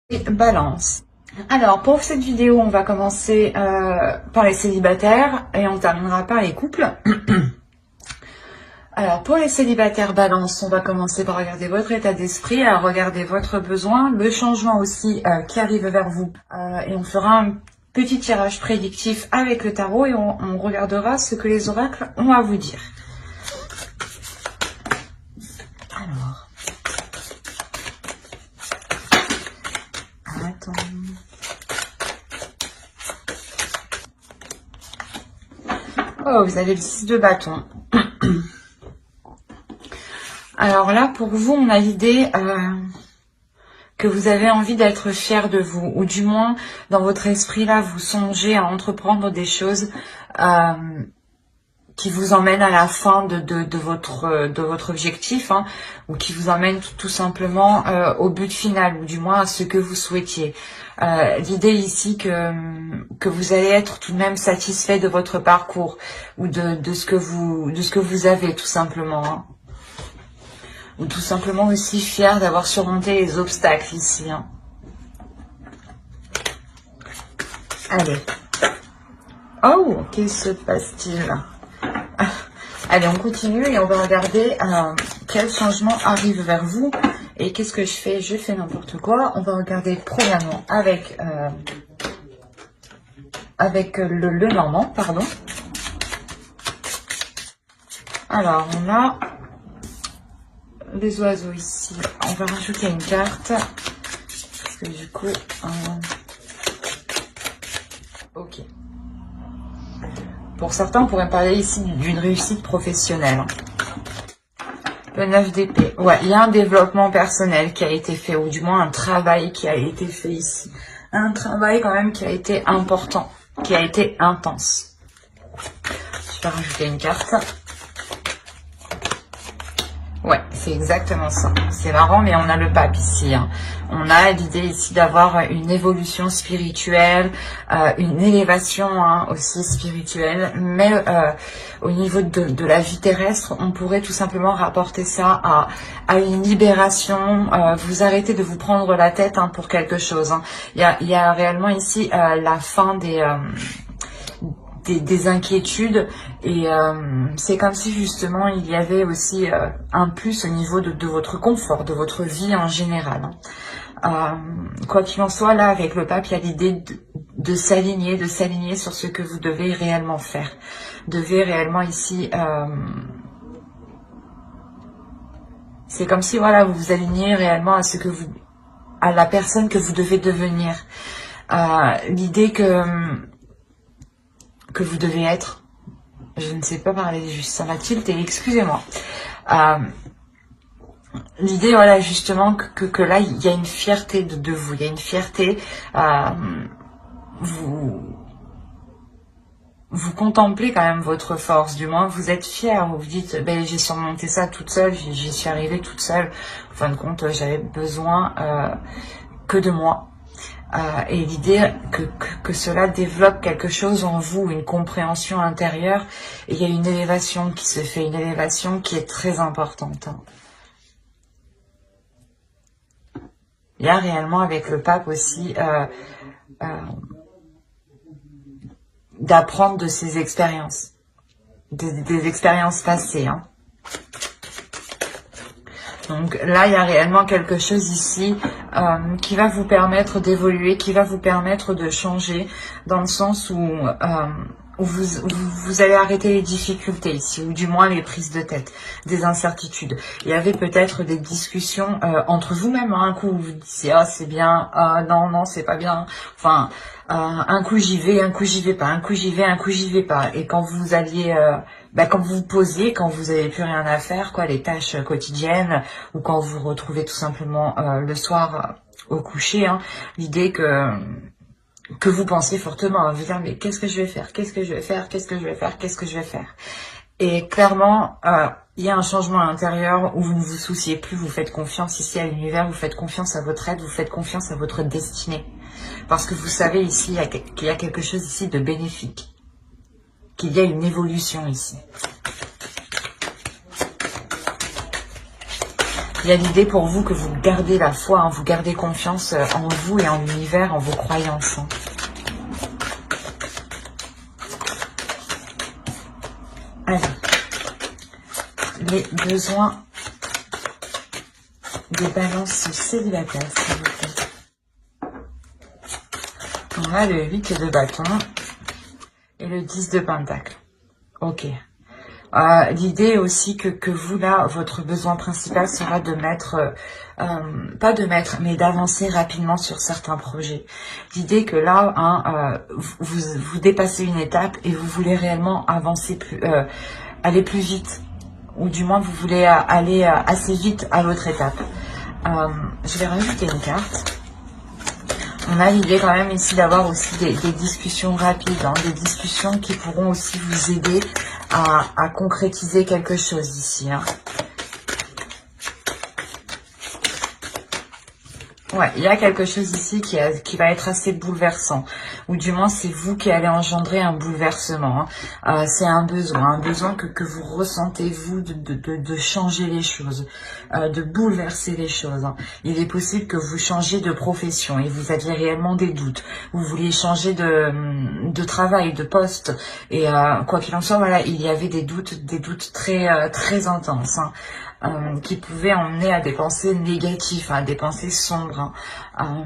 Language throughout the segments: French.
Et Balance. Alors, pour cette vidéo, on va commencer par les célibataires et on terminera par les couples. Alors, pour les célibataires Balance, on va commencer par regarder votre état d'esprit, à regarder votre besoin, le changement aussi qui arrive vers vous. Et on fera un petit tirage prédictif avec le tarot et on regardera ce que les oracles ont à vous dire. Alors, attends. Oh, vous avez le 6 de bâton. Alors là, pour vous, on a l'idée que vous avez envie d'être fier de vous, ou du moins, dans votre esprit, là, vous songez à entreprendre des choses qui vous emmènent à la fin de votre objectif, hein, ou qui vous emmènent tout simplement au but final, ou du moins à ce que vous souhaitiez. L'idée ici que vous allez être tout de même satisfait de votre parcours, ou de ce que vous avez, tout simplement, hein. Ou tout simplement aussi fier d'avoir surmonté les obstacles ici, hein. Allez. Oh, que se passe-t-il? Allez, on continue et on va regarder quel changement arrive vers vous. Et qu'est-ce que je fais? Je fais n'importe quoi. On va regarder premièrement avec le normand, pardon. Alors, on a les oiseaux ici. On va rajouter une carte. Parce que du coup... ok. Pour certains, on pourrait parler ici d'une réussite professionnelle. Le 9 d'épée. Ouais, il y a un développement personnel qui a été fait, ou du moins un travail qui a été fait ici. Un travail quand même qui a été important, qui a été intense. Je vais rajouter une carte. Ouais, c'est exactement ça. C'est marrant, mais on a le pape ici, hein. On a l'idée ici d'avoir une évolution spirituelle, une élévation, hein, aussi spirituelle. Mais au niveau de la vie terrestre, on pourrait tout simplement rapporter ça à une libération. Vous arrêtez de vous prendre la tête, hein, pour quelque chose, hein. Il y a réellement ici la fin des inquiétudes et c'est comme si justement il y avait aussi un plus au niveau de votre confort, de votre vie en général. Quoi qu'il en soit, là avec le pape, il y a l'idée de s'aligner sur ce que vous devez réellement faire. Devez réellement ici, c'est comme si voilà, vous vous alignez réellement à ce que à la personne que vous devez devenir. L'idée que vous devez être. Je ne sais pas parler juste, ça m'a tilté, excusez-moi. L'idée, voilà, justement, que là, il y a une fierté de vous, il y a une fierté, vous contemplez quand même votre force, du moins vous êtes fier, vous vous dites, ben, j'ai surmonté ça toute seule, j'y suis arrivée toute seule, en fin de compte, j'avais besoin que de moi. Et l'idée que cela développe quelque chose en vous, une compréhension intérieure, et il y a une élévation qui se fait, une élévation qui est très importante, hein. Il y a réellement avec le pape aussi d'apprendre de ses expériences, des expériences passées, hein. Donc là, il y a réellement quelque chose ici qui va vous permettre d'évoluer, qui va vous permettre de changer, dans le sens où vous allez arrêter les difficultés ici, ou du moins les prises de tête, des incertitudes. Il y avait peut-être des discussions entre vous-même, hein, un coup vous disiez ah c'est bien, non c'est pas bien, enfin un coup j'y vais, un coup j'y vais pas, un coup j'y vais, un coup j'y vais pas. Et quand vous alliez quand vous vous posiez, quand vous avez plus rien à faire, quoi, les tâches quotidiennes, ou quand vous vous retrouvez tout simplement le soir au coucher, hein, l'idée que vous pensiez fortement, vous dire mais qu'est-ce que je vais faire, qu'est-ce que je vais faire, qu'est-ce que je vais faire, qu'est-ce que je vais faire. Et clairement, il y a un changement à l'intérieur où vous ne vous souciez plus, vous faites confiance ici à l'univers, vous faites confiance à votre aide, vous faites confiance à votre destinée. Parce que vous savez ici qu'il y a quelque chose ici de bénéfique, qu'il y a une évolution ici. Il y a l'idée pour vous que vous gardez la foi, hein, vous gardez confiance en vous et en l'univers, en vos croyances. Hein. Allez, les besoins des balances célibataires, s'il vous plaît. On a le 8 de bâton et le 10 de pentacle. Ok. L'idée aussi que vous, là, votre besoin principal sera de mettre, pas de mettre, mais d'avancer rapidement sur certains projets. L'idée que là, hein, vous dépassez une étape et vous voulez réellement avancer aller plus vite. Ou du moins, vous voulez aller assez vite à l'autre étape. Je vais rajouter une carte. On a l'idée quand même ici d'avoir aussi des discussions rapides, hein, des discussions qui pourront aussi vous aider à concrétiser quelque chose ici. Hein. Ouais, il y a quelque chose ici qui va être assez bouleversant. Ou du moins, c'est vous qui allez engendrer un bouleversement. Hein. C'est un besoin que vous ressentez, vous, de changer les choses, de bouleverser les choses. Hein. Il est possible que vous changiez de profession et vous aviez réellement des doutes. Vous vouliez changer de travail, de poste. Et quoi qu'il en soit, voilà, il y avait des doutes très, très intenses. Hein. Qui pouvaient emmener à des pensées négatives, à des pensées sombres. Hein.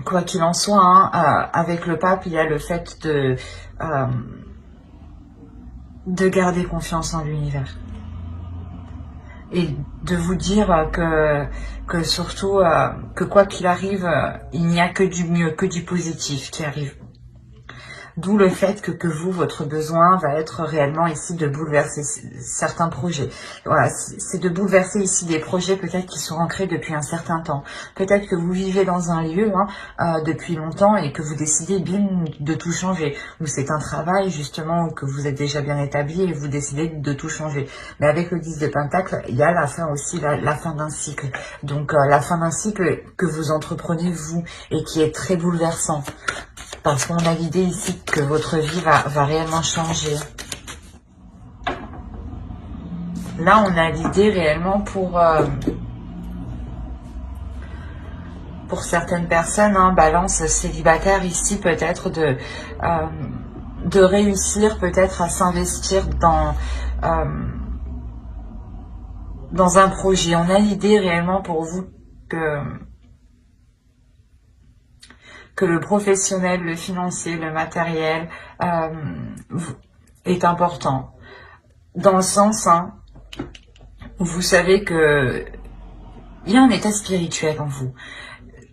Quoi qu'il en soit, hein, avec le pape, il y a le fait de garder confiance en l'univers. Et de vous dire que surtout, que quoi qu'il arrive, il n'y a que du mieux, que du positif qui arrive. D'où le fait que vous, votre besoin va être réellement ici de bouleverser certains projets. Voilà, c'est de bouleverser ici des projets peut-être qui sont ancrés depuis un certain temps. Peut-être que vous vivez dans un lieu depuis longtemps et que vous décidez bien de tout changer. Ou c'est un travail justement que vous êtes déjà bien établi et vous décidez de tout changer. Mais avec le 10 de Pentacle, il y a la fin aussi, la fin d'un cycle. Donc la fin d'un cycle que vous entreprenez vous et qui est très bouleversant. Parce qu'on a l'idée ici que votre vie va réellement changer. Là, on a l'idée réellement pour certaines personnes, hein, balance célibataire ici, peut-être de réussir peut-être à s'investir dans un projet. On a l'idée réellement pour vous que le professionnel, le financier, le matériel est important. Dans le sens, hein, où vous savez que il y a un état spirituel en vous.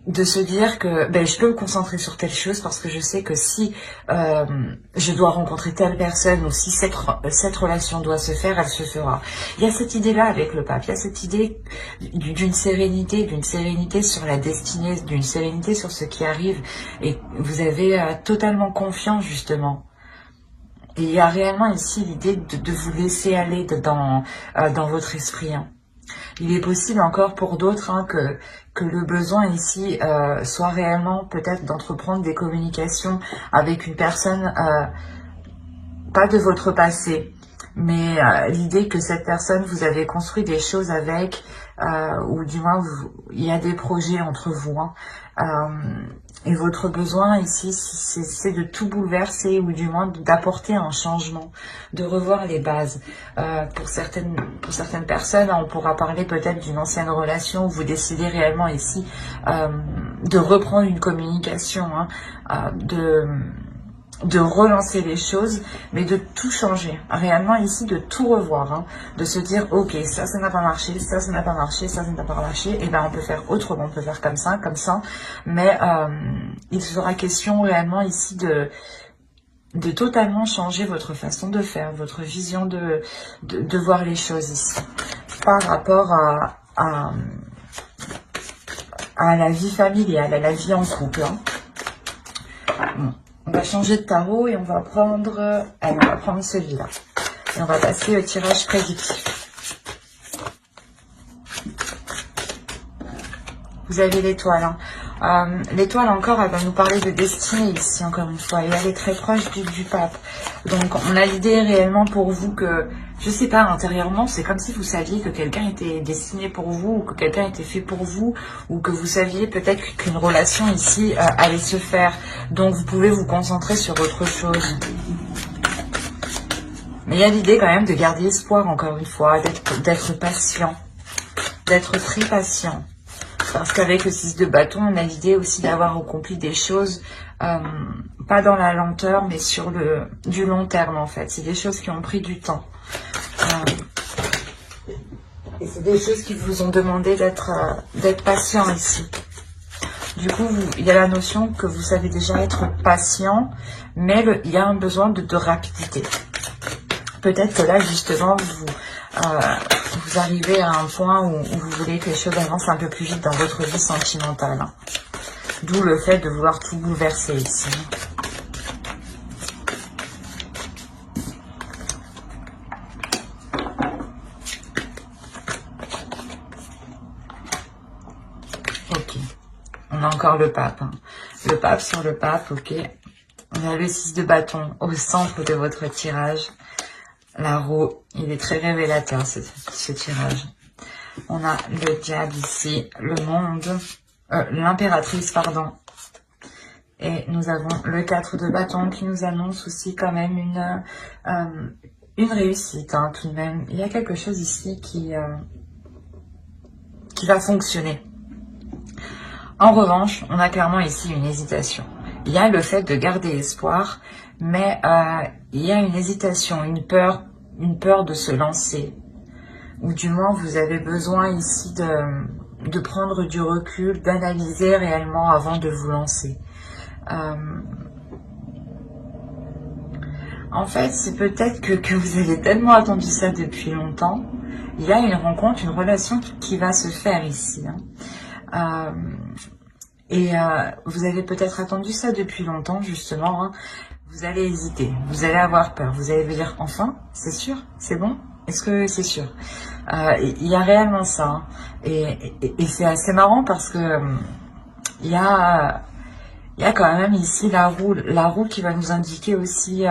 De se dire que je peux me concentrer sur telle chose parce que je sais que si je dois rencontrer telle personne ou si cette relation doit se faire, elle se fera. Il y a cette idée-là avec le pape, il y a cette idée d'une sérénité sur la destinée, d'une sérénité sur ce qui arrive et vous avez totalement confiance justement. Et il y a réellement ici l'idée de vous laisser aller dans votre esprit. Hein. Il est possible encore pour d'autres hein, que le besoin ici soit réellement peut-être d'entreprendre des communications avec une personne, pas de votre passé, mais l'idée que cette personne, vous avez construit des choses avec, ou du moins il y a des projets entre vous. Hein, et votre besoin ici, c'est de tout bouleverser ou du moins d'apporter un changement, de revoir les bases. Pour certaines personnes, on pourra parler peut-être d'une ancienne relation où vous décidez réellement ici de reprendre une communication, hein, de relancer les choses, mais de tout changer. Réellement ici, de tout revoir, hein, de se dire, ok, ça n'a pas marché, ça n'a pas marché, ça n'a pas marché, et ben on peut faire autrement, on peut faire comme ça, mais il sera question réellement ici de totalement changer votre façon de faire, votre vision de voir les choses ici, par rapport à la vie familiale, à la vie en couple. Hein. Bon. On va changer de tarot et on va prendre celui-là. Et on va passer au tirage prédictif. Vous avez l'étoile. Hein. L'étoile encore, elle va nous parler de destinée ici, encore une fois, et elle est très proche du pape. Donc on a l'idée réellement pour vous que, je sais pas, intérieurement, c'est comme si vous saviez que quelqu'un était destiné pour vous, ou que quelqu'un était fait pour vous, ou que vous saviez peut-être qu'une relation ici allait se faire. Donc vous pouvez vous concentrer sur autre chose. Mais il y a l'idée quand même de garder espoir, encore une fois, d'être patient, d'être très patient. Parce qu'avec le 6 de bâton, on a l'idée aussi d'avoir accompli des choses, pas dans la lenteur, mais sur du long terme en fait. C'est des choses qui ont pris du temps. Et c'est des choses qui vous ont demandé d'être patient ici. Du coup, il y a la notion que vous savez déjà être patient, mais il y a un besoin de rapidité. Peut-être que là, justement, vous arrivez à un point où vous voulez que les choses avancent un peu plus vite dans votre vie sentimentale. Hein. D'où le fait de vouloir tout bouleverser ici. Ok. On a encore le pape. Hein. Le pape sur le pape, ok. On a le 6 de bâton au centre de votre tirage. La roue, il est très révélateur ce tirage. On a le diable ici, le monde, l'impératrice, pardon. Et nous avons le 4 de bâton qui nous annonce aussi quand même une réussite, hein, tout de même. Il y a quelque chose ici qui va fonctionner. En revanche, on a clairement ici une hésitation. Il y a le fait de garder espoir, mais il y a une hésitation, une peur de se lancer. Ou du moins, vous avez besoin ici de prendre du recul, d'analyser réellement avant de vous lancer. En fait, c'est peut-être que vous avez tellement attendu ça depuis longtemps. Il y a une rencontre, une relation qui va se faire ici. Hein. Vous avez peut-être attendu ça depuis longtemps, justement. Hein. Vous allez hésiter, vous allez avoir peur. Vous allez vous dire, enfin, c'est sûr, c'est bon? Est-ce que c'est sûr? Il y a réellement ça. Hein. Et c'est assez marrant parce que il y a quand même ici la roue qui va nous indiquer aussi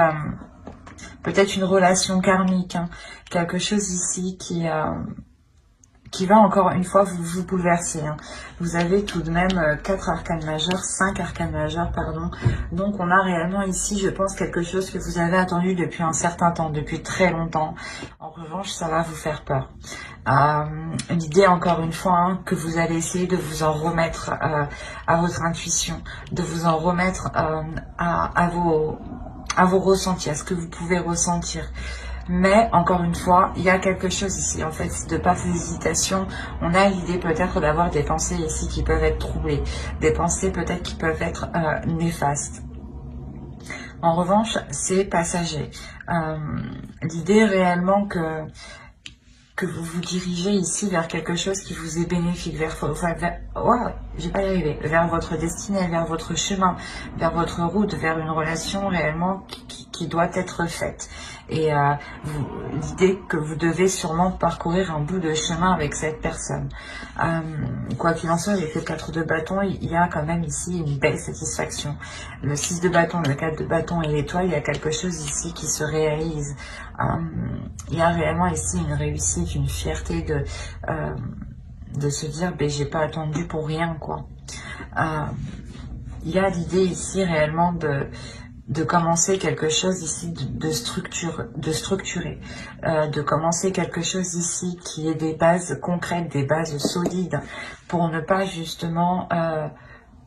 peut-être une relation karmique, hein, quelque chose ici qui va encore une fois vous bouleverser. Hein. Vous avez tout de même 4 arcanes majeures, 5 arcanes majeures, pardon. Donc on a réellement ici, je pense, quelque chose que vous avez attendu depuis un certain temps, depuis très longtemps. En revanche, ça va vous faire peur. L'idée, encore une fois, hein, que vous allez essayer de vous en remettre à votre intuition, de vous en remettre à vos ressentis, à ce que vous pouvez ressentir. Mais, encore une fois, il y a quelque chose ici, en fait, de par ces hésitations, on a l'idée peut-être d'avoir des pensées ici qui peuvent être troublées, des pensées peut-être qui peuvent être néfastes. En revanche, c'est passager. L'idée réellement que vous vous dirigez ici vers quelque chose qui vous est bénéfique, vers votre destinée, vers votre chemin, vers votre route, vers une relation réellement qui doit être faite. Et l'idée que vous devez sûrement parcourir un bout de chemin avec cette personne. Quoi qu'il en soit, avec le 4 de bâton, il y a quand même ici une belle satisfaction. Le 6 de bâton, le 4 de bâton et l'étoile, il y a quelque chose ici qui se réalise. Il y a réellement ici une réussite, une fierté de se dire, ben, j'ai pas attendu pour rien, quoi. Il y a l'idée ici réellement de commencer quelque chose ici de structurer, de commencer quelque chose ici qui ait des bases concrètes, des bases solides, pour ne pas justement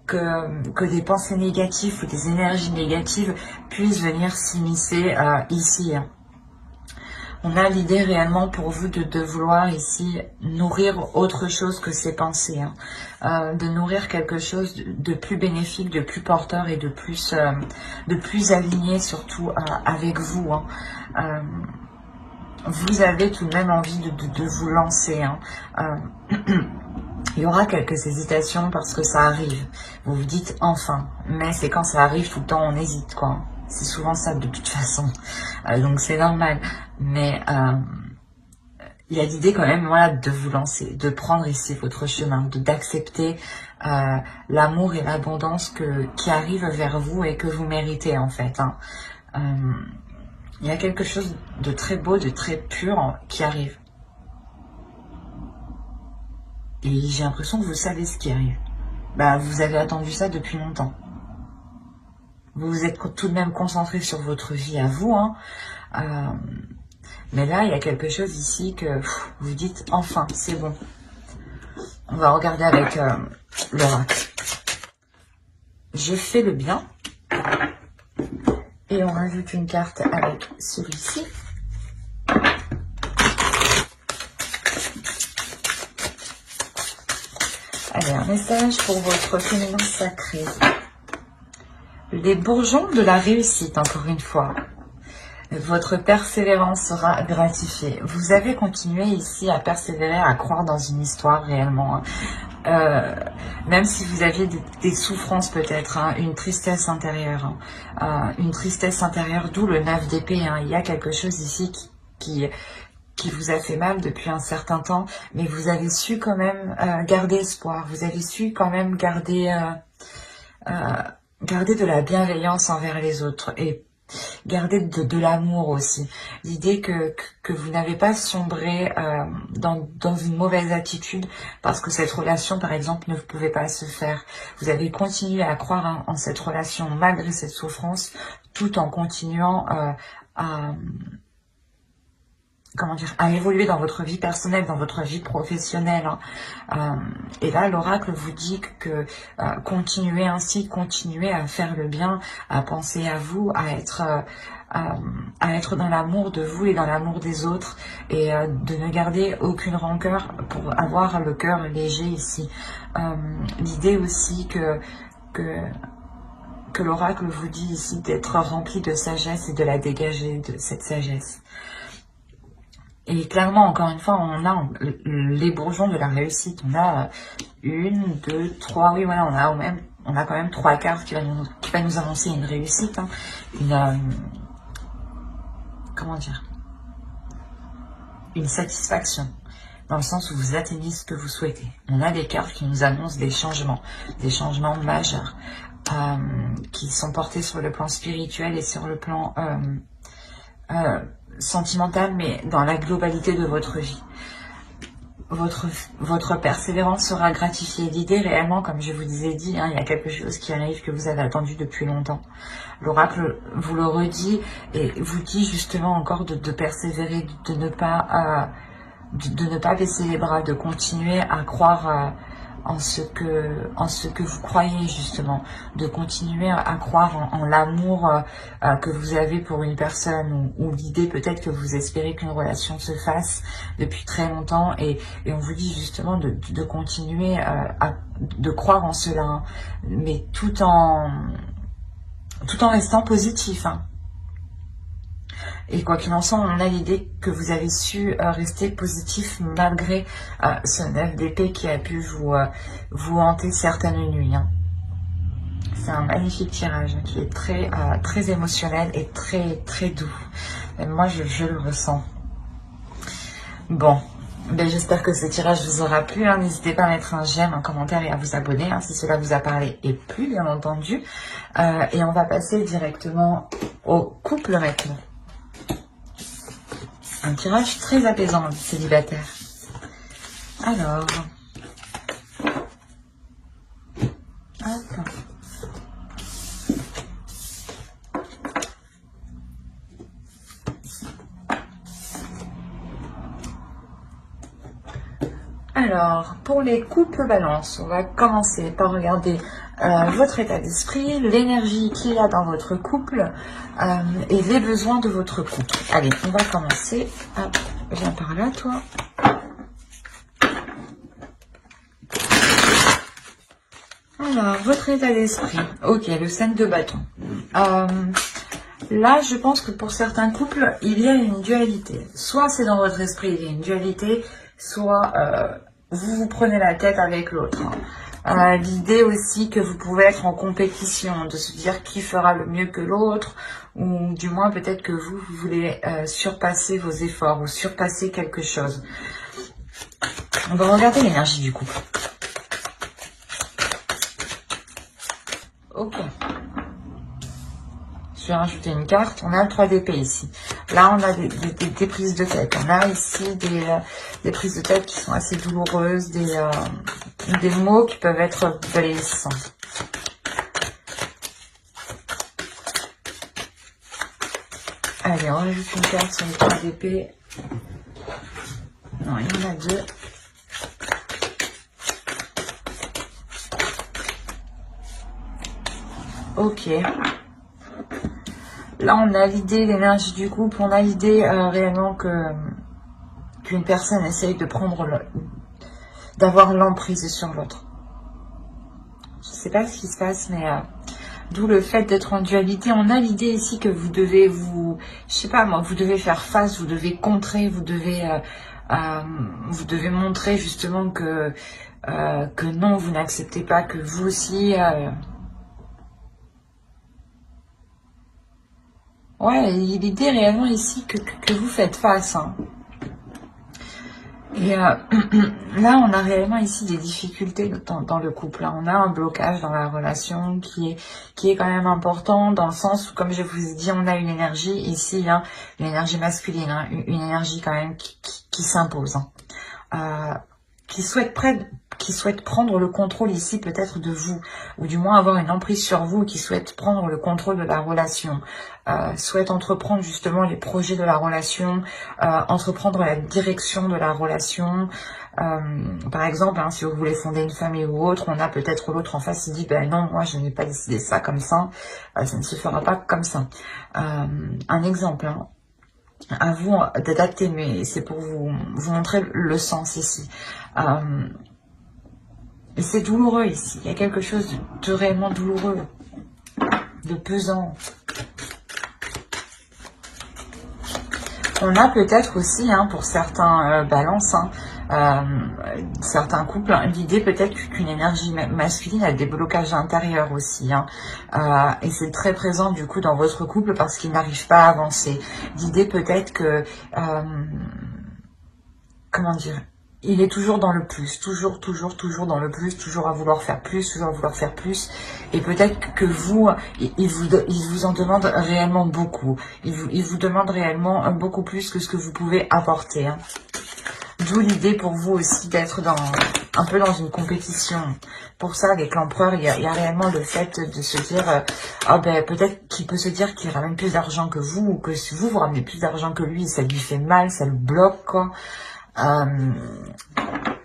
que des pensées négatives ou des énergies négatives puissent venir s'immiscer ici. Hein. On a l'idée réellement pour vous de vouloir ici nourrir autre chose que ces pensées, hein. De nourrir quelque chose de plus bénéfique, de plus porteur et de plus aligné surtout avec vous. Hein. Vous avez tout de même envie de vous lancer. Hein. Il y aura quelques hésitations parce que ça arrive. Vous vous dites enfin, mais c'est quand ça arrive tout le temps on hésite, quoi. C'est souvent ça de toute façon, donc c'est normal. Mais il y a l'idée quand même, voilà, de vous lancer, de prendre ici votre chemin, d'accepter l'amour et l'abondance qui arrivent vers vous et que vous méritez en fait. Hein. Il y a quelque chose de très beau, de très pur qui arrive. Et j'ai l'impression que vous savez ce qui arrive. Bah, vous avez attendu ça depuis longtemps. Vous vous êtes tout de même concentré sur votre vie à vous. Hein. Mais là, il y a quelque chose ici que vous dites, enfin, c'est bon. On va regarder avec l'oracle. Je fais le bien. Et on rajoute une carte avec celui-ci. Allez, un message pour votre féminin sacré. Les bourgeons de la réussite, encore une fois. Votre persévérance sera gratifiée. Vous avez continué ici à persévérer, à croire dans une histoire réellement. Même si vous aviez des souffrances peut-être, hein, une tristesse intérieure. Une tristesse intérieure, d'où le 9 d'épée. Hein. Il y a quelque chose ici qui vous a fait mal depuis un certain temps, mais vous avez su quand même garder espoir. Vous avez su quand même garder de la bienveillance envers les autres et garder de l'amour aussi. L'idée que vous n'avez pas sombré dans une mauvaise attitude parce que cette relation, par exemple, ne pouvait pas se faire. Vous avez continué à croire en cette relation malgré cette souffrance, tout en continuant à évoluer dans votre vie personnelle, dans votre vie professionnelle. Et là, l'oracle vous dit que continuez ainsi, continuez à faire le bien, à penser à vous, à être dans l'amour de vous et dans l'amour des autres, et de ne garder aucune rancœur pour avoir le cœur léger ici. L'idée aussi que l'oracle vous dit ici d'être rempli de sagesse et de la dégager, de cette sagesse. Et clairement, encore une fois, on a les bourgeons de la réussite. On a 1, 2, 3, oui, voilà, on a quand même 3 cartes qui va nous annoncer une réussite. Hein, comment dire, une satisfaction, dans le sens où vous atteignez ce que vous souhaitez. On a des cartes qui nous annoncent des changements majeurs, qui sont portés sur le plan spirituel et sur le plan sentimental, mais dans la globalité de votre vie. Votre persévérance sera gratifiée. L'idée réellement, comme je vous ai dit, hein, il y a quelque chose qui arrive que vous avez attendu depuis longtemps. L'oracle vous le redit et vous dit justement encore de persévérer, de ne pas baisser les bras, de continuer à croire en ce que vous croyez justement, de continuer à croire en l'amour que vous avez pour une personne, ou l'idée peut-être que vous espérez qu'une relation se fasse depuis très longtemps, et on vous dit justement de continuer de croire en cela, hein, mais tout en restant positif, hein. Et quoi qu'il en soit, on a l'idée que vous avez su rester positif malgré ce 9 d'épée qui a pu vous hanter certaines nuits. Hein. C'est un magnifique tirage qui est très émotionnel et très doux. Et moi, je le ressens. Bon, ben, j'espère que ce tirage vous aura plu. Hein. N'hésitez pas à mettre un j'aime, un commentaire et à vous abonner hein, si cela vous a parlé et plu, bien entendu. Et on va passer directement au couple maintenant. Un tirage très apaisant, célibataire. Alors. Hop. Alors, pour les couples balance, on va commencer par regarder votre état d'esprit, l'énergie qu'il y a dans votre couple et les besoins de votre couple. Allez, on va commencer. Hop, viens par là, toi. Alors, votre état d'esprit. Ok, le 5 de bâton. Là, je pense que pour certains couples, il y a une dualité. Soit c'est dans votre esprit, il y a une dualité, soit vous prenez la tête avec l'autre. L'idée aussi que vous pouvez être en compétition, de se dire qui fera le mieux que l'autre, ou du moins peut-être que vous voulez surpasser vos efforts ou surpasser quelque chose. On va regarder l'énergie du couple. Ok. Je vais rajouter une carte. On a le 3 d'épée ici. Là, on a des prises de tête. On a ici des prises de tête qui sont assez douloureuses, des mots qui peuvent être blessants. Allez, on rajoute une carte sur le 3 d'épée. Non, il y en a 2. Ok. Là, on a l'idée, l'énergie du couple, on a l'idée réellement qu'une personne essaye de d'avoir l'emprise sur l'autre. Je ne sais pas ce qui se passe, mais d'où le fait d'être en dualité. On a l'idée ici que vous devez je sais pas moi, vous devez faire face, vous devez contrer, vous devez montrer justement que non, vous n'acceptez pas, que vous aussi... Ouais, l'idée réellement ici que vous faites face. Hein. Et là, on a réellement ici des difficultés dans le couple. Hein. On a un blocage dans la relation qui est quand même important, dans le sens où, comme je vous ai dit, on a une énergie ici, hein, une énergie masculine, hein, une énergie quand même qui s'impose. Hein. Qui souhaite prendre le contrôle ici peut-être de vous, ou du moins avoir une emprise sur vous, qui souhaite prendre le contrôle de la relation, souhaite entreprendre justement les projets de la relation, entreprendre la direction de la relation. Par exemple, hein, si vous voulez fonder une famille ou autre, on a peut-être l'autre en face qui dit ben non, moi je n'ai pas décidé ça comme ça, ça ne se fera pas comme ça. Un exemple, hein. À vous d'adapter, mais c'est pour vous montrer le sens ici. Et c'est douloureux ici. Il y a quelque chose de réellement douloureux, de pesant. On a peut-être aussi, hein, pour certains balances, hein, certains couples, hein, l'idée peut-être qu'une énergie masculine a des blocages intérieurs aussi. Hein, et c'est très présent du coup dans votre couple parce qu'il n'arrive pas à avancer. L'idée peut-être que... comment dire, il est toujours dans le plus, toujours dans le plus, toujours à vouloir faire plus, toujours à vouloir faire plus. Et peut-être que vous, il vous en demande réellement beaucoup. Il vous demande réellement beaucoup plus que ce que vous pouvez apporter. Hein. D'où l'idée pour vous aussi d'être un peu dans une compétition. Pour ça, avec l'empereur, il y a réellement le fait de se dire, ben, peut-être qu'il peut se dire qu'il ramène plus d'argent que vous, ou que si vous ramenez plus d'argent que lui, ça lui fait mal, ça le bloque, quoi.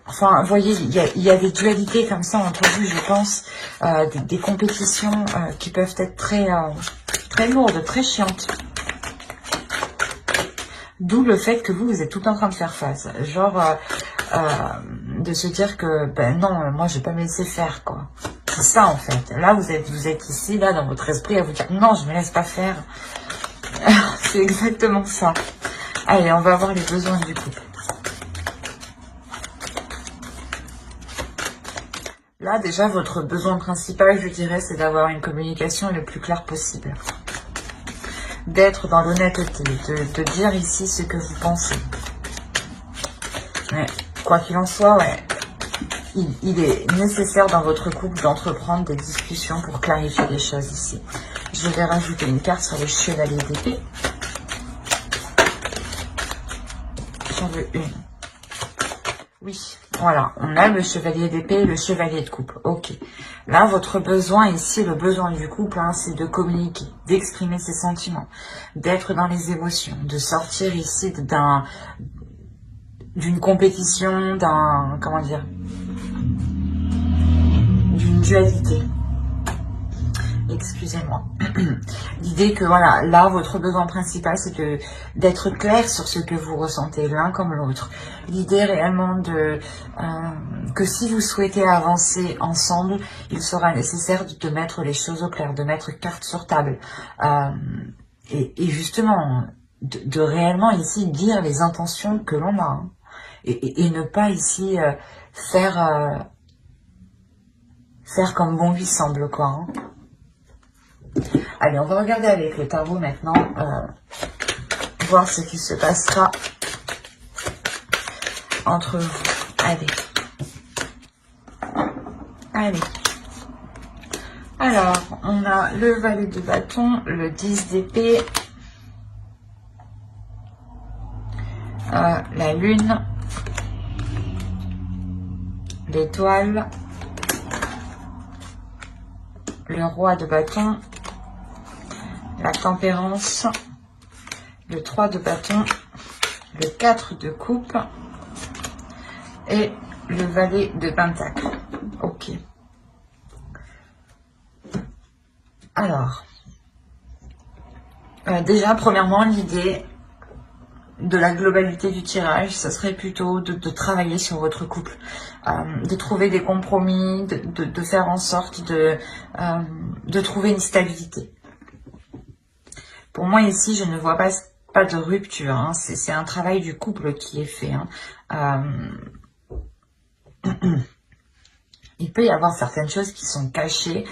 Enfin, vous voyez, il y a des dualités comme ça entre vous, je pense, des compétitions qui peuvent être très lourdes, très chiantes. D'où le fait que vous êtes tout en train de faire face. Genre, de se dire que, ben non, moi, je vais pas me laisser faire, quoi. C'est ça, en fait. Là, vous êtes ici, là, dans votre esprit, à vous dire, non, je me laisse pas faire. C'est exactement ça. Allez, on va voir les besoins du couple. Là, déjà, votre besoin principal, je dirais, c'est d'avoir une communication le plus claire possible. D'être dans l'honnêteté, de dire ici ce que vous pensez. Mais, quoi qu'il en soit, ouais, il est nécessaire dans votre couple d'entreprendre des discussions pour clarifier les choses ici. Je vais rajouter une carte sur le chevalier d'épée. J'en veux une. Oui, voilà, on a le chevalier d'épée et le chevalier de coupe. Ok. Là, votre besoin ici, le besoin du couple, hein, c'est de communiquer, d'exprimer ses sentiments, d'être dans les émotions, de sortir ici d'une compétition, comment dire, d'une dualité. Excusez-moi. L'idée que, voilà, là, votre besoin principal, c'est d'être clair sur ce que vous ressentez l'un comme l'autre. L'idée réellement que si vous souhaitez avancer ensemble, il sera nécessaire de mettre les choses au clair, de mettre carte sur table. Et justement, de réellement ici dire les intentions que l'on a. Hein, et ne pas ici faire... faire comme bon lui semble, quoi. Hein. Allez, on va regarder avec le tarot maintenant, voir ce qui se passera entre vous. Allez. Allez. Alors, on a le valet de bâton, le 10 d'épée, la lune, l'étoile, le roi de bâton, la tempérance, le 3 de bâton, le 4 de coupe et le valet de pentacle. Ok. Alors, déjà, premièrement, l'idée de la globalité du tirage, ça serait plutôt de travailler sur votre couple, de trouver des compromis, de faire en sorte de trouver une stabilité. Pour moi, ici, je ne vois pas de rupture. Hein. C'est un travail du couple qui est fait. Hein. Il peut y avoir certaines choses qui sont cachées,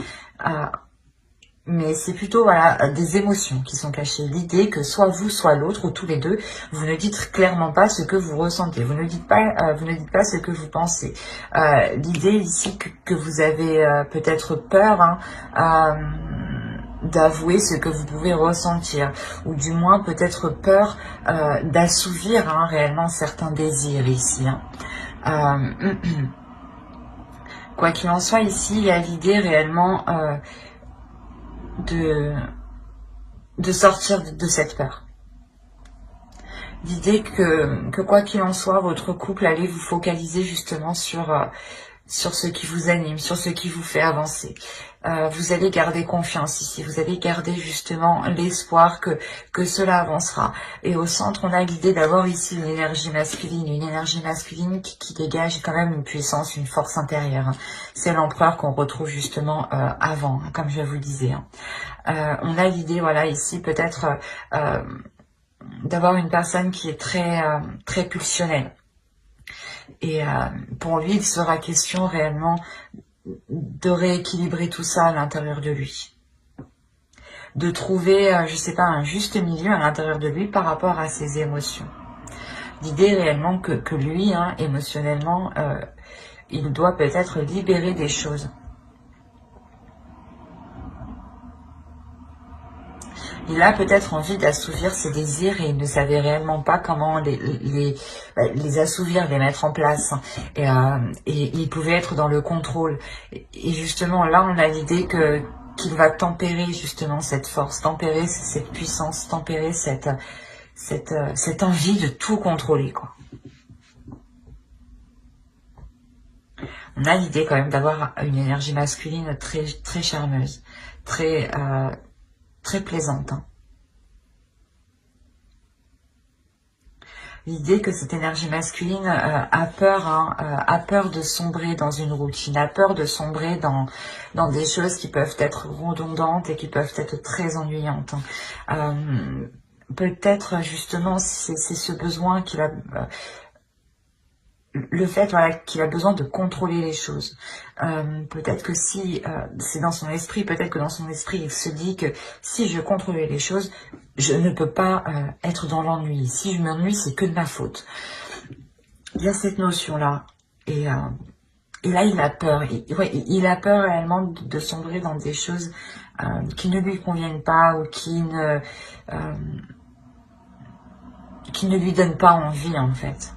mais c'est plutôt voilà, des émotions qui sont cachées. L'idée que soit vous, soit l'autre, ou tous les deux, vous ne dites clairement pas ce que vous ressentez. Vous ne dites pas ce que vous pensez. L'idée ici que vous avez peut-être peur d'avouer ce que vous pouvez ressentir, ou du moins peut-être peur d'assouvir réellement certains désirs ici. Quoi qu'il en soit, ici, il y a l'idée réellement de sortir de cette peur. L'idée que quoi qu'il en soit, votre couple allez vous focaliser justement sur ce qui vous anime, sur ce qui vous fait avancer. Vous allez garder confiance ici, vous allez garder justement l'espoir que cela avancera. Et au centre, on a l'idée d'avoir ici une énergie masculine qui dégage quand même une puissance, une force intérieure. C'est l'empereur qu'on retrouve justement avant, comme je vous le disais. On a l'idée, voilà, ici peut-être d'avoir une personne qui est très pulsionnelle. Et pour lui, il sera question réellement de rééquilibrer tout ça à l'intérieur de lui. De trouver, je sais pas, un juste milieu à l'intérieur de lui par rapport à ses émotions. L'idée réellement que lui, émotionnellement, il doit peut-être libérer des choses. Il a peut-être envie d'assouvir ses désirs et il ne savait réellement pas comment les assouvir, les mettre en place. Et il pouvait être dans le contrôle. Et justement, là, on a l'idée qu'il va tempérer justement cette force, tempérer cette puissance, tempérer cette envie de tout contrôler, quoi. On a l'idée quand même d'avoir une énergie masculine très charmeuse, très plaisante. L'idée que cette énergie masculine a peur de sombrer dans une routine, a peur de sombrer dans des choses qui peuvent être redondantes et qui peuvent être très ennuyantes. Peut-être justement c'est ce besoin qu'il a... le fait qu'il a besoin de contrôler les choses. Peut-être que si c'est dans son esprit, peut-être que dans son esprit, il se dit que si je contrôlais les choses, je ne peux pas être dans l'ennui. Si je m'ennuie, c'est que de ma faute. Il y a cette notion-là. Et là, il a peur. Il a peur réellement de sombrer dans des choses qui ne lui conviennent pas ou qui ne lui donnent pas envie, en fait.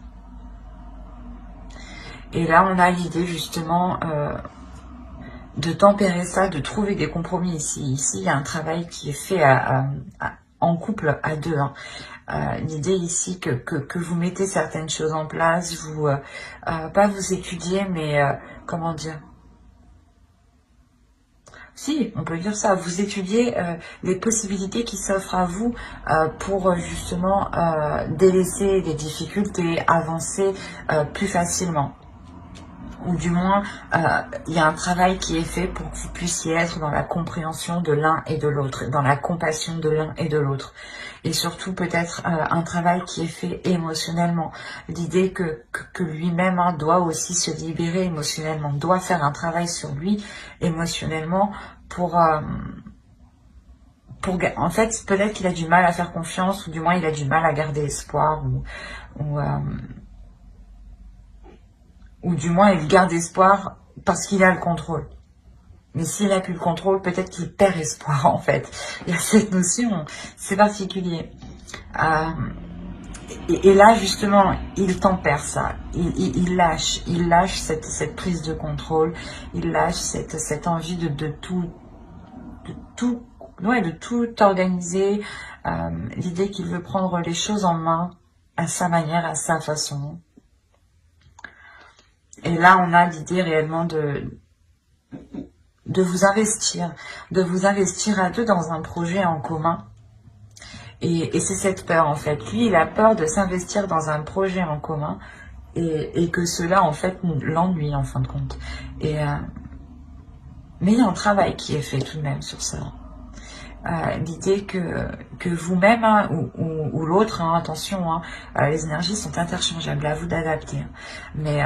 Et là, on a l'idée justement de tempérer ça, de trouver des compromis ici. Ici, il y a un travail qui est fait en couple à deux. L'idée ici que vous mettez certaines choses en place, vous pas vous étudiez, mais comment dire? Si, on peut dire ça. Vous étudiez les possibilités qui s'offrent à vous pour justement délaisser les difficultés, avancer plus facilement. ou du moins il y a un travail qui est fait pour que vous puissiez être dans la compréhension de l'un et de l'autre, dans la compassion de l'un et de l'autre. Et surtout peut-être un travail qui est fait émotionnellement. L'idée que lui-même doit aussi se libérer émotionnellement, doit faire un travail sur lui émotionnellement pour en fait, peut-être qu'il a du mal à faire confiance, ou du moins il a du mal à garder espoir, ou du moins il garde espoir parce qu'il a le contrôle. Mais s'il n'a plus le contrôle, peut-être qu'il perd espoir en fait. Il y a cette notion, c'est particulier. Et là justement, il tempère ça, il lâche cette prise de contrôle, il lâche cette envie de tout organiser, l'idée qu'il veut prendre les choses en main à sa manière, à sa façon. Et là, on a l'idée réellement de vous investir à deux dans un projet en commun. Et c'est cette peur, en fait. Lui, il a peur de s'investir dans un projet en commun et que cela, en fait, l'ennuie, en fin de compte. Mais il y a un travail qui est fait tout de même sur ça. L'idée que vous-même ou l'autre, attention, les énergies sont interchangeables, à vous d'adapter. Mais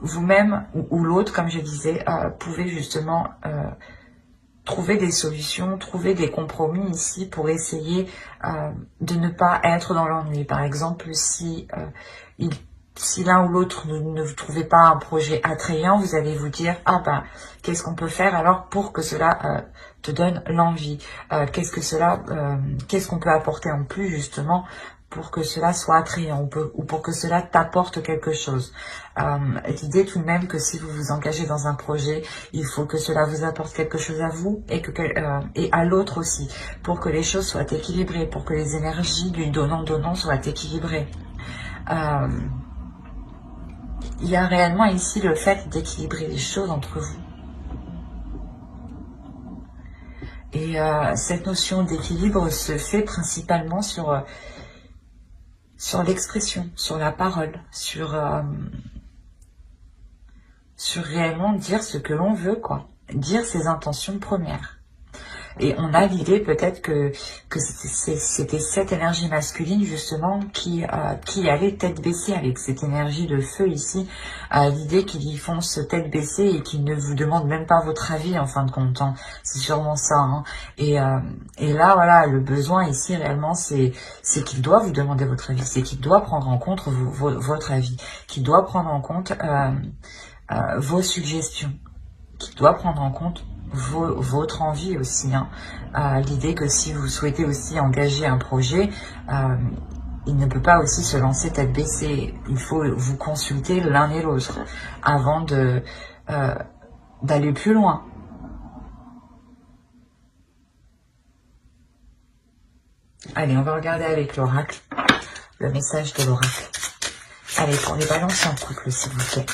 vous-même ou l'autre, comme je disais, pouvez justement trouver des solutions, trouver des compromis ici pour essayer de ne pas être dans l'ennui. Par exemple, si l'un ou l'autre ne vous trouvez pas un projet attrayant, vous allez vous dire « Ah ben, qu'est-ce qu'on peut faire alors pour que cela te donne l'envie qu'est-ce qu'on peut apporter en plus justement pour que cela soit attrayant ou pour que cela t'apporte quelque chose. L'idée tout de même que si vous vous engagez dans un projet, il faut que cela vous apporte quelque chose à vous et à l'autre aussi, pour que les choses soient équilibrées, pour que les énergies du donnant-donnant soient équilibrées. Il y a réellement ici le fait d'équilibrer les choses entre vous. Et cette notion d'équilibre se fait principalement sur l'expression, sur la parole, sur réellement dire ce que l'on veut, quoi. Dire ses intentions premières. Et on a l'idée peut-être que c'était cette énergie masculine justement qui allait tête baissée avec cette énergie de feu ici. L'idée qu'il y fonce tête baissée et qu'il ne vous demande même pas votre avis en fin de compte. C'est sûrement ça. Et là, voilà, le besoin ici réellement, c'est qu'il doit vous demander votre avis. C'est qu'il doit prendre en compte votre avis. Qu'il doit prendre en compte vos suggestions. Qu'il doit prendre en compte votre envie aussi. L'idée que si vous souhaitez aussi engager un projet, il ne peut pas aussi se lancer tête baissée. Il faut vous consulter l'un et l'autre avant d'aller plus loin. Allez, on va regarder avec l'oracle, le message de l'oracle. Allez, pour les balances en couple, s'il vous plaît.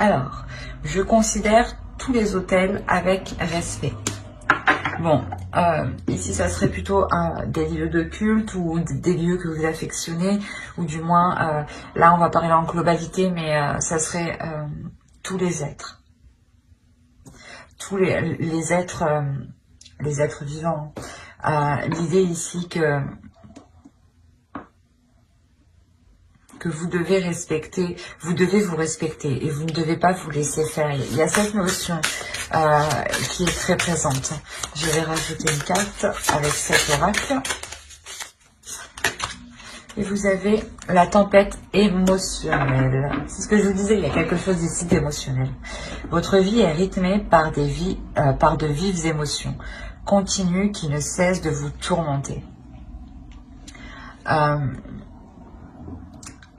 Alors, je considère tous les hôtels avec respect. Bon, ici, ça serait plutôt des lieux de culte ou des lieux que vous affectionnez, ou du moins, là, on va parler en globalité, mais ça serait tous les êtres. Tous les êtres vivants. L'idée ici que vous devez respecter, vous devez vous respecter et vous ne devez pas vous laisser faire. Il y a cette notion qui est très présente. Je vais rajouter une carte avec cet oracle. Et vous avez la tempête émotionnelle. C'est ce que je vous disais, il y a quelque chose ici d'émotionnel. Votre vie est rythmée par de vives émotions continues qui ne cessent de vous tourmenter.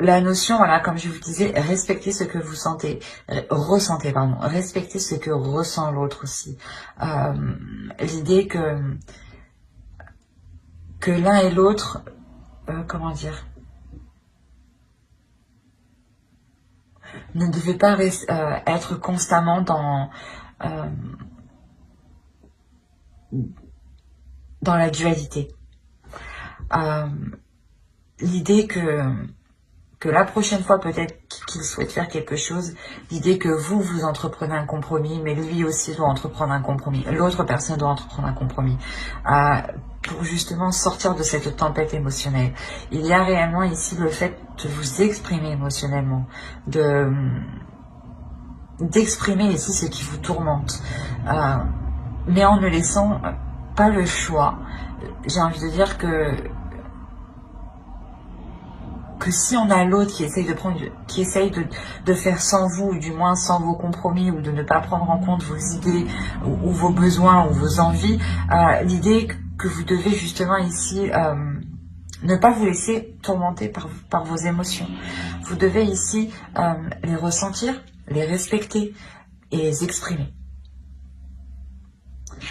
La notion, voilà, comme je vous disais, respectez ce que vous ressentez, pardon, respectez ce que ressent l'autre aussi. L'idée que l'un et l'autre, comment dire, ne devez pas être constamment dans dans la dualité. L'idée que la prochaine fois, peut-être qu'il souhaite faire quelque chose, l'idée que vous entreprenez un compromis, mais lui aussi doit entreprendre un compromis, l'autre personne doit entreprendre un compromis, pour justement sortir de cette tempête émotionnelle. Il y a réellement ici le fait de vous exprimer émotionnellement, d'exprimer ici ce qui vous tourmente, mais en ne laissant pas le choix. J'ai envie de dire que si on a l'autre qui essaye de faire sans vous, ou du moins sans vos compromis, ou de ne pas prendre en compte vos idées, ou vos besoins, ou vos envies, l'idée que vous devez justement ici ne pas vous laisser tourmenter par vos émotions. Vous devez ici les ressentir, les respecter et les exprimer.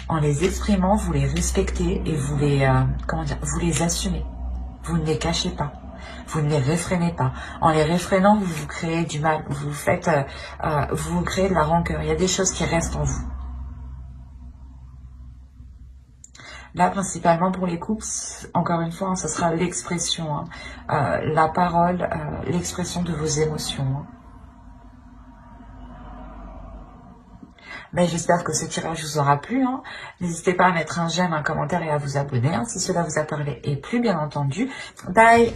En les exprimant, vous les respectez et vous les assumez. Vous ne les cachez pas. Vous ne les réfrénez pas. En les réfrénant, vous vous créez du mal. Vous vous créez de la rancœur. Il y a des choses qui restent en vous. Là, principalement pour les couples, encore une fois, ce sera l'expression, la parole, l'expression de vos émotions. Mais j'espère que ce tirage vous aura plu. N'hésitez pas à mettre un j'aime, un commentaire et à vous abonner si cela vous a parlé et plu, bien entendu. Bye!